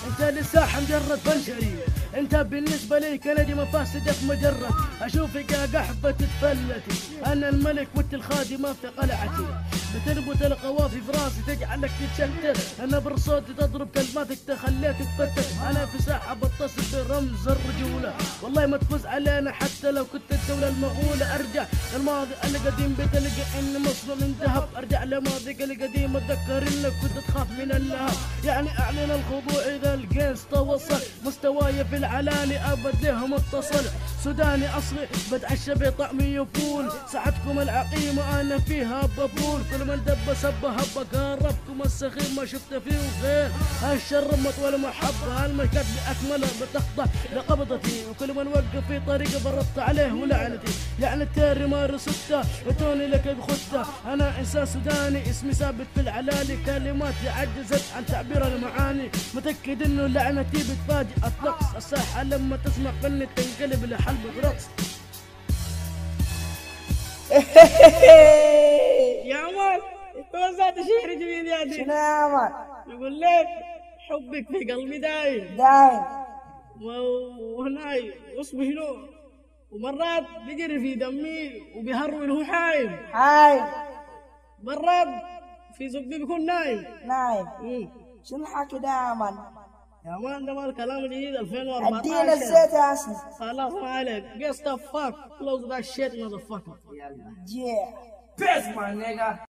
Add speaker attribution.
Speaker 1: انت للساحة مجرد بنشري، انت بالنسبة لي كندي مفاسدك مجرد، اشوفك يا قحبة تتفلتي، انا الملك وانت الخادمة في قلعتي، بتنبت القوافي في راسي تجعلك تتشنتر، انا برصوتي تضرب كلماتك تخليك تتفتت، انا في ساحة بتصل برمز الرجولة، والله ما تفوز علينا حتى لو كنت الدولة المغولة، ارجع الماضي القديم بتلقى اني مصنوع من ذهب، ارجع لماضيك القديم اتذكر انك كنت تخاف من اللهب، يعني اعلن الخضوع اذا القيس توصل، مستواي في العلاني ابد لهم اتصل، سوداني اصلي بتعشى بطعمي يفول، ساعتكم العقيمة انا فيها بفول، كل من دب سب هب قربكم السخير ما شفت فيه خير، هالشرمط والمحبة هالمكات باكملها بتخضع لقبضتي، وكل من وقف في طريقي بربط عليه ولعنتي، يعني التيري ما رصدته وتوني لك بخدته، انا انسان سوداني اسمي ثابت في العلالي، كلماتي عجزت عن تعبير المعاني، متأكد انه لعنتي بتفاجئ الطقس، الساحة لما تسمع فني تنقلب لحلبة رقص.
Speaker 2: يا مان انت وزعت شعر جميل يا دي.
Speaker 3: شنو يا مان؟
Speaker 2: يقول لك حبك في قلبي دايم
Speaker 3: دايم
Speaker 2: وهناي واسمه شنو، ومرات بيجري في دمي وبيهرول هو حايم،
Speaker 3: هاي
Speaker 2: مرات في زبي بيكون نايم.
Speaker 3: نايم. شنو الحكي ده يا مان؟
Speaker 2: يا مان ده مال كلام جديد 2014.
Speaker 3: ادينا الزيت يا اسمي.
Speaker 2: خلاص ما عليك just a fuck close that shit motherfucker.
Speaker 3: Yeah.
Speaker 4: Piss, my nigga.